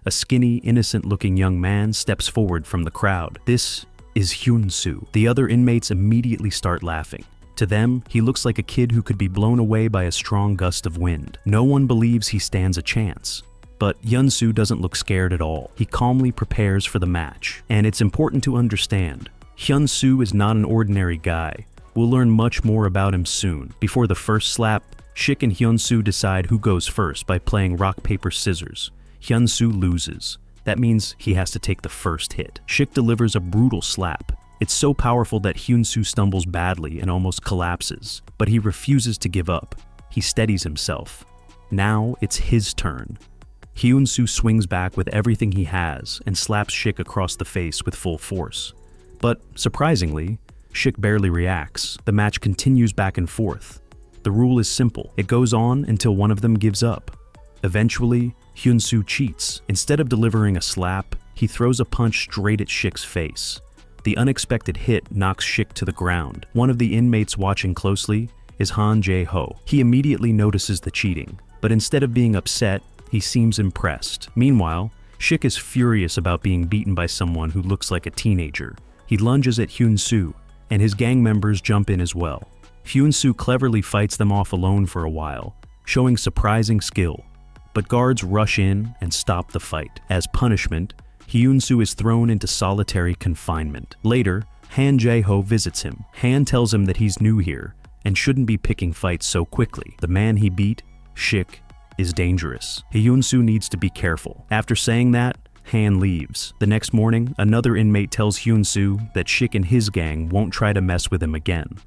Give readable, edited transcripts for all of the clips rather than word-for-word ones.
A skinny, innocent-looking young man steps forward from the crowd. This is Hyun-soo. The other inmates immediately start laughing. To them, he looks like a kid who could be blown away by a strong gust of wind. No one believes he stands a chance. But Hyun-soo doesn't look scared at all. He calmly prepares for the match. And it's important to understand, Hyun-soo is not an ordinary guy. We'll learn much more about him soon. Before the first slap, Shik and Hyun-soo decide who goes first by playing rock, paper, scissors. Hyun-soo loses. That means he has to take the first hit. Shik delivers a brutal slap. It's so powerful that Hyun-soo stumbles badly and almost collapses, but he refuses to give up. He steadies himself. Now it's his turn. Hyun-soo swings back with everything he has and slaps Shik across the face with full force. But surprisingly, Shik barely reacts. The match continues back and forth. The rule is simple. It goes on until one of them gives up. Eventually, Hyun-soo cheats. Instead of delivering a slap, he throws a punch straight at Shik's face. The unexpected hit knocks Shik to the ground. One of the inmates watching closely is Han Jae-ho. He immediately notices the cheating, but instead of being upset, he seems impressed. Meanwhile, Shik is furious about being beaten by someone who looks like a teenager. He lunges at Hyun-soo, and his gang members jump in as well. Hyun-soo cleverly fights them off alone for a while, showing surprising skill. But guards rush in and stop the fight. As punishment, Hyun-soo is thrown into solitary confinement. Later, Han Jae-ho visits him. Han tells him that he's new here and shouldn't be picking fights so quickly. The man he beat, Shik, is dangerous. Hyun-soo needs to be careful. After saying that, Han leaves. The next morning, another inmate tells Hyun-soo that Shik and his gang won't try to mess with him again.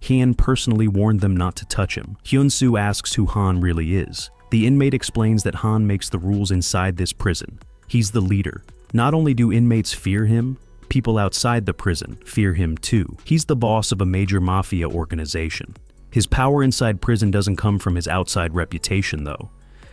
Han personally warned them not to touch him. Hyun-soo asks who Han really is. The inmate explains that Han makes the rules inside this prison. He's the leader. Not only do inmates fear him, people outside the prison fear him too. He's the boss of a major mafia organization. His power inside prison doesn't come from his outside reputation though.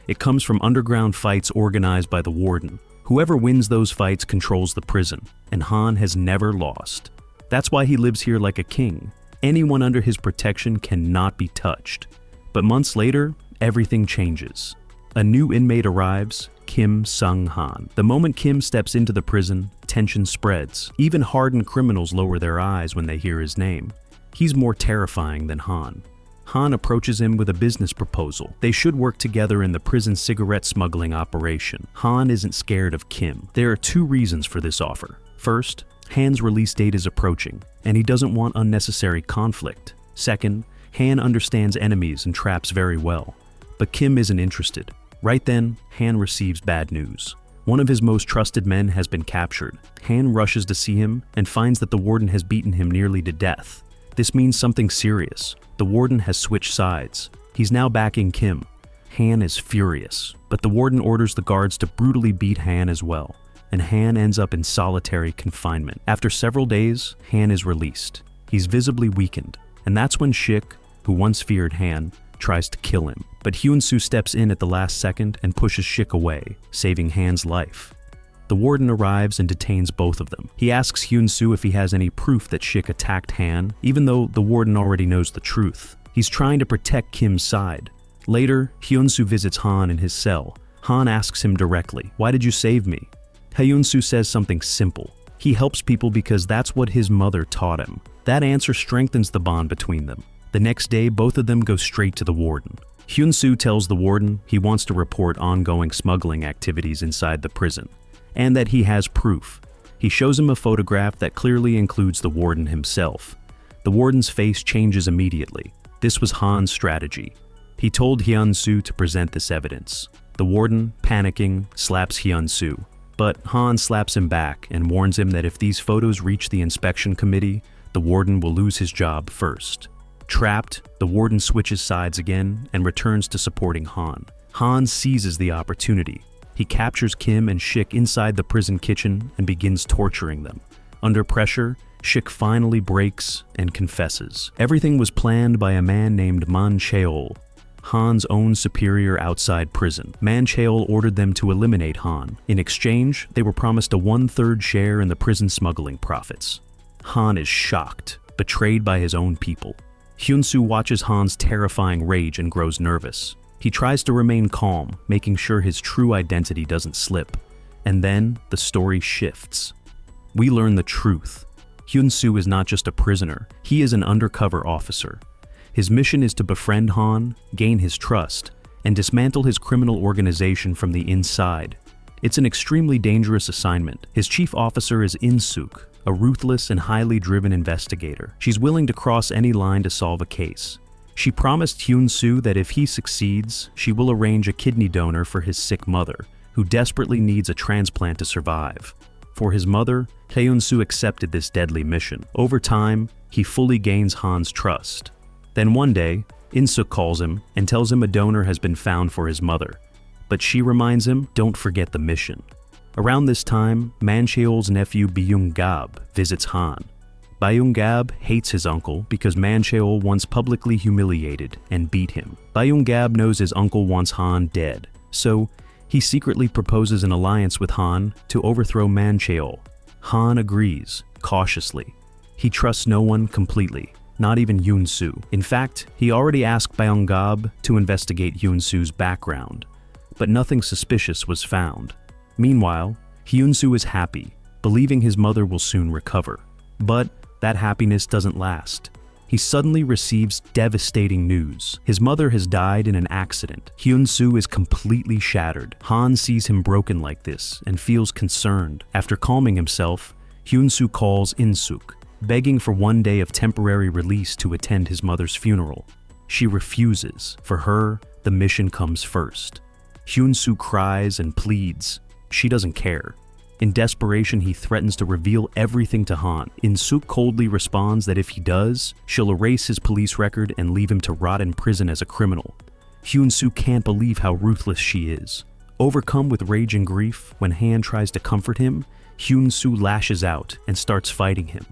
It comes from underground fights organized by the warden. Whoever wins those fights controls the prison, and Han has never lost. That's why he lives here like a king. Anyone under his protection cannot be touched. But months later, everything changes. A new inmate arrives, Kim Sung-han. The moment Kim steps into the prison, tension spreads. Even hardened criminals lower their eyes when they hear his name. He's more terrifying than Han. Han approaches him with a business proposal. They should work together in the prison cigarette smuggling operation. Han isn't scared of Kim. There are two reasons for this offer. First, Han's release date is approaching, and he doesn't want unnecessary conflict. Second, Han understands enemies and traps very well. But Kim isn't interested. Right then, Han receives bad news. One of his most trusted men has been captured. Han rushes to see him and finds that the warden has beaten him nearly to death. This means something serious. The warden has switched sides. He's now backing Kim. Han is furious, but the warden orders the guards to brutally beat Han as well, and Han ends up in solitary confinement. After several days, Han is released. He's visibly weakened, and that's when Shik, who once feared Han, tries to kill him. But Hyun-soo steps in at the last second and pushes Shik away, saving Han's life. The warden arrives and detains both of them. He asks Hyun-soo if he has any proof that Shik attacked Han, even though the warden already knows the truth. He's trying to protect Kim's side. Later, Hyun-soo visits Han in his cell. Han asks him directly, "Why did you save me?" Hyun-soo says something simple. He helps people because that's what his mother taught him. That answer strengthens the bond between them. The next day, both of them go straight to the warden. Hyun-soo tells the warden he wants to report ongoing smuggling activities inside the prison, and that he has proof. He shows him a photograph that clearly includes the warden himself. The warden's face changes immediately. This was Han's strategy. He told Hyun-soo to present this evidence. The warden, panicking, slaps Hyun-soo. But Han slaps him back and warns him that if these photos reach the inspection committee, the warden will lose his job first. Trapped, the warden switches sides again and returns to supporting Han. Han seizes the opportunity. He captures Kim and Shik inside the prison kitchen and begins torturing them. Under pressure, Shik finally breaks and confesses. Everything was planned by a man named Man Cheol, Han's own superior outside prison. Man Cheol ordered them to eliminate Han. In exchange, they were promised a 1/3 share in the prison smuggling profits. Han is shocked, betrayed by his own people. Hyun-soo watches Han's terrifying rage and grows nervous. He tries to remain calm, making sure his true identity doesn't slip. And then the story shifts. We learn the truth. Hyun-soo is not just a prisoner, he is an undercover officer. His mission is to befriend Han, gain his trust, and dismantle his criminal organization from the inside. It's an extremely dangerous assignment. His chief officer is In-suk, a ruthless and highly driven investigator. She's willing to cross any line to solve a case. She promised Hyun-soo that if he succeeds, she will arrange a kidney donor for his sick mother, who desperately needs a transplant to survive. For his mother, Hyun-soo accepted this deadly mission. Over time, he fully gains Han's trust. Then one day, In-suk calls him and tells him a donor has been found for his mother. But she reminds him, don't forget the mission. Around this time, Man Cheol's nephew Byung-gab visits Han. Byung-gab hates his uncle because Man Cheol once publicly humiliated and beat him. Byung-gab knows his uncle wants Han dead, so he secretly proposes an alliance with Han to overthrow Man Cheol. Han agrees, cautiously. He trusts no one completely, not even Hyun-soo. In fact, he already asked Byung-gab to investigate Hyun-soo's background, but nothing suspicious was found. Meanwhile, Hyun-soo is happy, believing his mother will soon recover. But that happiness doesn't last. He suddenly receives devastating news. His mother has died in an accident. Hyun-soo is completely shattered. Han sees him broken like this and feels concerned. After calming himself, Hyun-soo calls In-suk, begging for one day of temporary release to attend his mother's funeral. She refuses. For her, the mission comes first. Hyun-soo cries and pleads. She doesn't care. In desperation, he threatens to reveal everything to Han. In-suk coldly responds that if he does, she'll erase his police record and leave him to rot in prison as a criminal. Hyun-soo can't believe how ruthless she is. Overcome with rage and grief, when Han tries to comfort him, Hyun-soo lashes out and starts fighting him.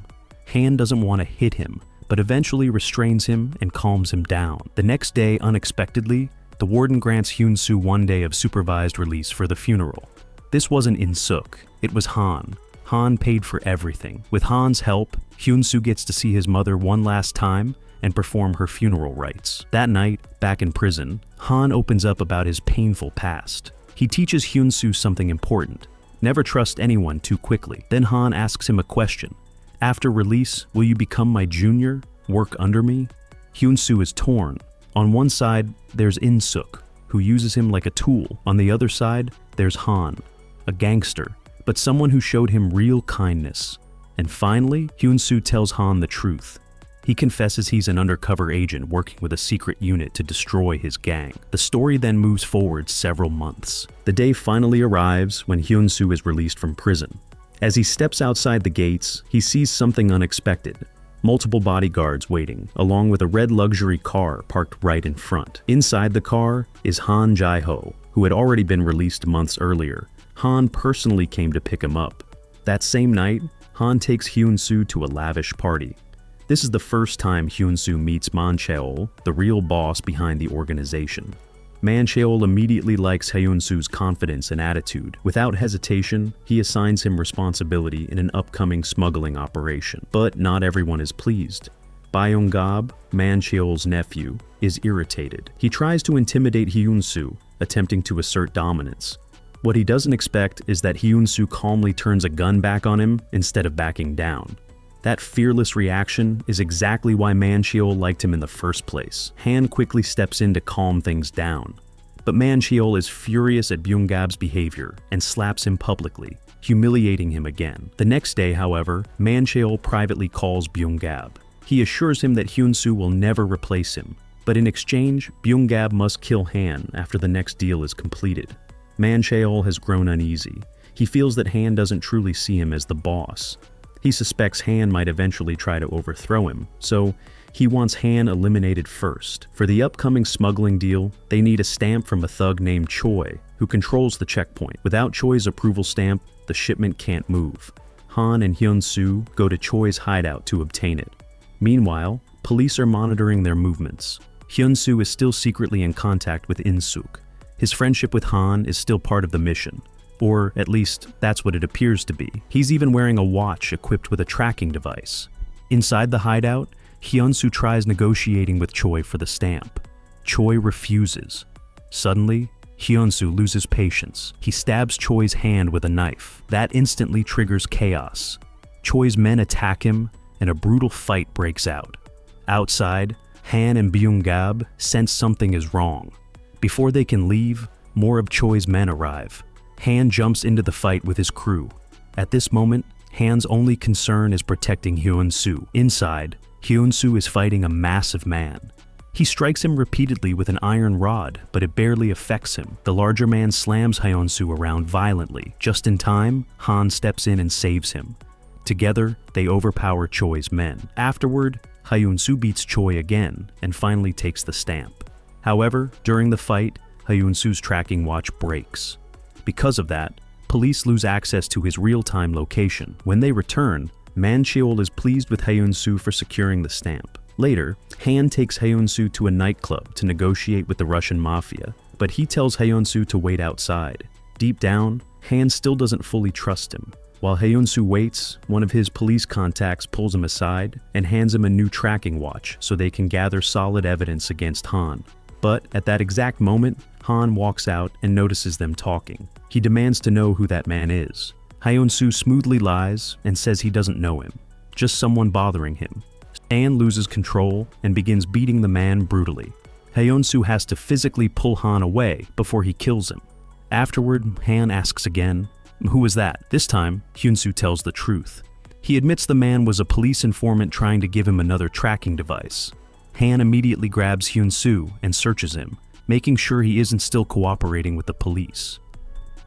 Han doesn't want to hit him, but eventually restrains him and calms him down. The next day, unexpectedly, the warden grants Hyun-soo 1 day of supervised release for the funeral. This wasn't In-suk, it was Han. Han paid for everything. With Han's help, Hyun-soo gets to see his mother one last time and perform her funeral rites. That night, back in prison, Han opens up about his painful past. He teaches Hyun-soo something important: never trust anyone too quickly. Then Han asks him a question. After release, will you become my junior? Work under me? Hyun-soo is torn. On one side, there's In-suk, who uses him like a tool. On the other side, there's Han, a gangster, but someone who showed him real kindness. And finally, Hyun-soo tells Han the truth. He confesses he's an undercover agent working with a secret unit to destroy his gang. The story then moves forward several months. The day finally arrives when Hyun-soo is released from prison. As he steps outside the gates, he sees something unexpected. Multiple bodyguards waiting, along with a red luxury car parked right in front. Inside the car is Han Jae-ho, who had already been released months earlier. Han personally came to pick him up. That same night, Han takes Hyun-soo to a lavish party. This is the first time Hyun-soo meets Man Cheol, the real boss behind the organization. Man Cheol immediately likes Hyun-soo's confidence and attitude. Without hesitation, he assigns him responsibility in an upcoming smuggling operation. But not everyone is pleased. Byung-gab, Man Cheol's nephew, is irritated. He tries to intimidate Hyun-soo, attempting to assert dominance. What he doesn't expect is that Hyun-soo calmly turns a gun back on him instead of backing down. That fearless reaction is exactly why Man Cheol liked him in the first place. Han quickly steps in to calm things down. But Man Cheol is furious at Byung-gab's behavior and slaps him publicly, humiliating him again. The next day, however, Man Cheol privately calls Byung-gab. He assures him that Hyun-soo will never replace him, but in exchange, Byung-gab must kill Han after the next deal is completed. Man Cheol has grown uneasy. He feels that Han doesn't truly see him as the boss. He suspects Han might eventually try to overthrow him, so he wants Han eliminated first. For the upcoming smuggling deal, they need a stamp from a thug named Choi, who controls the checkpoint. Without Choi's approval stamp, the shipment can't move. Han and Hyun-soo go to Choi's hideout to obtain it. Meanwhile, police are monitoring their movements. Hyun-soo is still secretly in contact with In-suk. His friendship with Han is still part of the mission. Or at least, that's what it appears to be. He's even wearing a watch equipped with a tracking device. Inside the hideout, Hyun-soo tries negotiating with Choi for the stamp. Choi refuses. Suddenly, Hyun-soo loses patience. He stabs Choi's hand with a knife. That instantly triggers chaos. Choi's men attack him, and a brutal fight breaks out. Outside, Han and Byung-gab sense something is wrong. Before they can leave, more of Choi's men arrive. Han jumps into the fight with his crew. At this moment, Han's only concern is protecting Hyun-soo. Inside, Hyun-soo is fighting a massive man. He strikes him repeatedly with an iron rod, but it barely affects him. The larger man slams Hyun-soo around violently. Just in time, Han steps in and saves him. Together, they overpower Choi's men. Afterward, Hyun-soo beats Choi again and finally takes the stamp. However, during the fight, Hyun-soo's tracking watch breaks. Because of that, police lose access to his real-time location. When they return, Man Cheol is pleased with Hyun-soo for securing the stamp. Later, Han takes Hyun-soo to a nightclub to negotiate with the Russian mafia, but he tells Hyun-soo to wait outside. Deep down, Han still doesn't fully trust him. While Hyun-soo waits, one of his police contacts pulls him aside and hands him a new tracking watch so they can gather solid evidence against Han. But at that exact moment, Han walks out and notices them talking. He demands to know who that man is. Hyun-soo smoothly lies and says he doesn't know him, just someone bothering him. Han loses control and begins beating the man brutally. Hyun-soo has to physically pull Han away before he kills him. Afterward, Han asks again, "Who was that?" This time, Hyun-soo tells the truth. He admits the man was a police informant trying to give him another tracking device. Han immediately grabs Hyun-soo and searches him, making sure he isn't still cooperating with the police.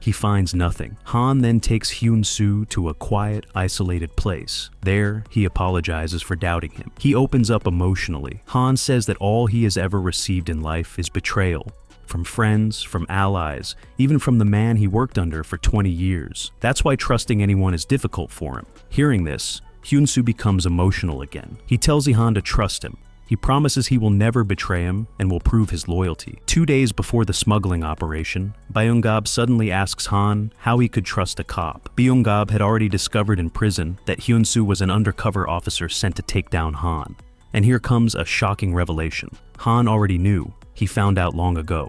He finds nothing. Han then takes Hyun-soo to a quiet, isolated place. There, he apologizes for doubting him. He opens up emotionally. Han says that all he has ever received in life is betrayal. From friends, from allies, even from the man he worked under for 20 years. That's why trusting anyone is difficult for him. Hearing this, Hyun-soo becomes emotional again. He tells Han to trust him. He promises he will never betray him and will prove his loyalty. 2 days before the smuggling operation, Byung-gab suddenly asks Han how he could trust a cop. Byung-gab had already discovered in prison that Hyun-soo was an undercover officer sent to take down Han. And here comes a shocking revelation. Han already knew. He found out long ago.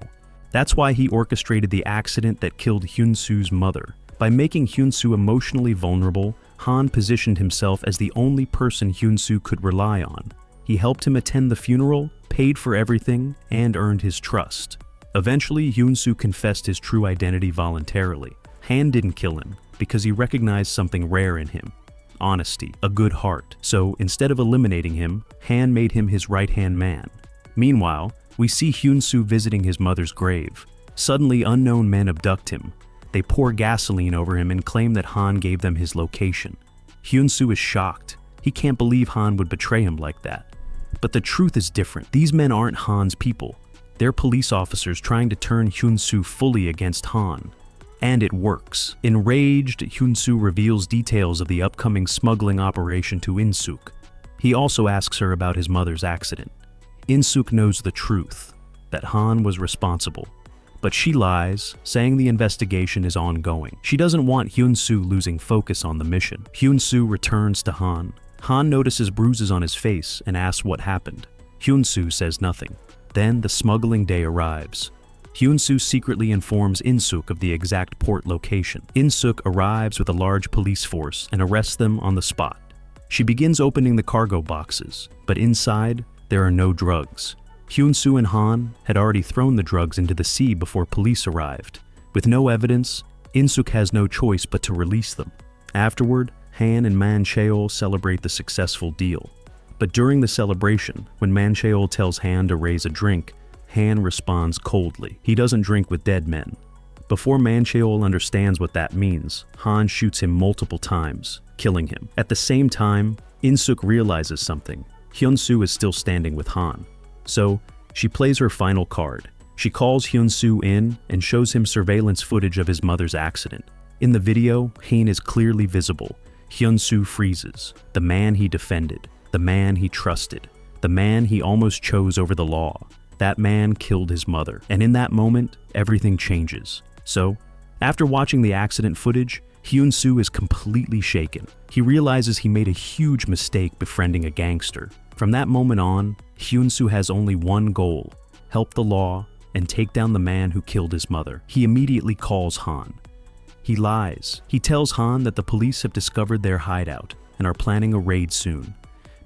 That's why he orchestrated the accident that killed Hyun-soo's mother. By making Hyun-soo emotionally vulnerable, Han positioned himself as the only person Hyun-soo could rely on. He helped him attend the funeral, paid for everything, and earned his trust. Eventually, Hyun-soo confessed his true identity voluntarily. Han didn't kill him because he recognized something rare in him: honesty, a good heart. So instead of eliminating him, Han made him his right-hand man. Meanwhile, we see Hyun-soo visiting his mother's grave. Suddenly, unknown men abduct him. They pour gasoline over him and claim that Han gave them his location. Hyun-soo is shocked. He can't believe Han would betray him like that. But the truth is different. These men aren't Han's people. They're police officers trying to turn Hyun-soo fully against Han. And it works. Enraged, Hyun-soo reveals details of the upcoming smuggling operation to In-suk. He also asks her about his mother's accident. In-suk knows the truth, that Han was responsible. But she lies, saying the investigation is ongoing. She doesn't want Hyun-soo losing focus on the mission. Hyun-soo returns to Han. Han notices bruises on his face and asks what happened. Hyun-soo says nothing. Then the smuggling day arrives. Hyun-soo secretly informs In-suk of the exact port location. In-suk arrives with a large police force and arrests them on the spot. She begins opening the cargo boxes, but inside, there are no drugs. Hyun-soo and Han had already thrown the drugs into the sea before police arrived. With no evidence, In-suk has no choice but to release them. Afterward, Han and Man Cheol celebrate the successful deal. But during the celebration, when Man Cheol tells Han to raise a drink, Han responds coldly. He doesn't drink with dead men. Before Man Cheol understands what that means, Han shoots him multiple times, killing him. At the same time, In-suk realizes something. Hyun-soo is still standing with Han. So, she plays her final card. She calls Hyun-soo in and shows him surveillance footage of his mother's accident. In the video, Han is clearly visible. Hyun-soo freezes. The man he defended. The man he trusted. The man he almost chose over the law. That man killed his mother. And in that moment, everything changes. So, after watching the accident footage, Hyun-soo is completely shaken. He realizes he made a huge mistake befriending a gangster. From that moment on, Hyun-soo has only one goal: help the law and take down the man who killed his mother. He immediately calls Han. He lies. He tells Han that the police have discovered their hideout and are planning a raid soon.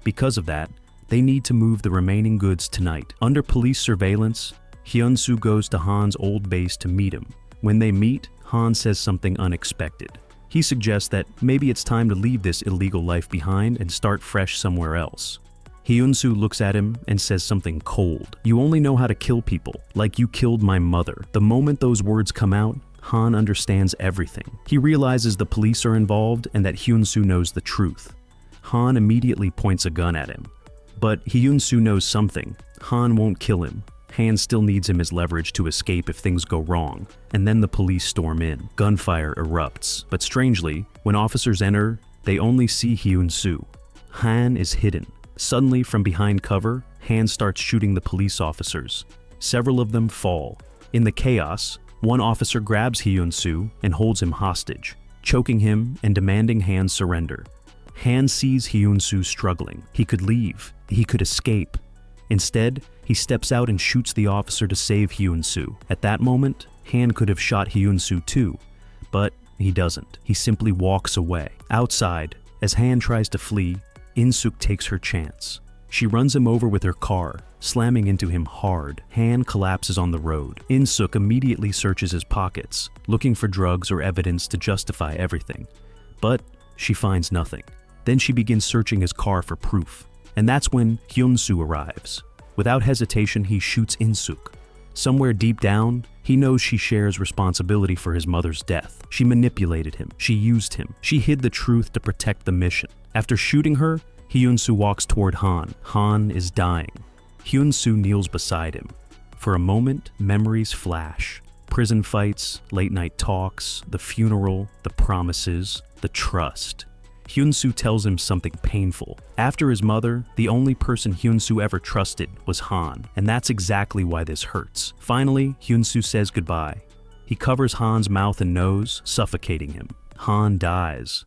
Because of that, they need to move the remaining goods tonight. Under police surveillance, Hyun-soo goes to Han's old base to meet him. When they meet, Han says something unexpected. He suggests that maybe it's time to leave this illegal life behind and start fresh somewhere else. Hyun-soo looks at him and says something cold. "You only know how to kill people, like you killed my mother." The moment those words come out, Han understands everything. He realizes the police are involved and that Hyun-soo knows the truth. Han immediately points a gun at him. But Hyun-soo knows something. Han won't kill him. Han still needs him as leverage to escape if things go wrong, and then the police storm in. Gunfire erupts, but strangely, when officers enter, they only see Hyun-soo. Han is hidden. Suddenly, from behind cover, Han starts shooting the police officers. Several of them fall. In the chaos, one officer grabs Hyun-soo and holds him hostage, choking him and demanding Han's surrender. Han sees Hyun-soo struggling. He could leave. He could escape. Instead, he steps out and shoots the officer to save Hyun-soo. At that moment, Han could have shot Hyun-soo too, but he doesn't. He simply walks away. Outside, as Han tries to flee, In-suk takes her chance. She runs him over with her car, slamming into him hard. Han collapses on the road. In-suk immediately searches his pockets, looking for drugs or evidence to justify everything. But she finds nothing. Then she begins searching his car for proof. And that's when Hyun-soo arrives. Without hesitation, he shoots In-suk. Somewhere deep down, he knows she shares responsibility for his mother's death. She manipulated him. She used him. She hid the truth to protect the mission. After shooting her, Hyun-soo walks toward Han. Han is dying. Hyun-soo kneels beside him. For a moment, memories flash. Prison fights, late-night talks, the funeral, the promises, the trust. Hyun-soo tells him something painful. After his mother, the only person Hyun-soo ever trusted was Han, and that's exactly why this hurts. Finally, Hyun-soo says goodbye. He covers Han's mouth and nose, suffocating him. Han dies.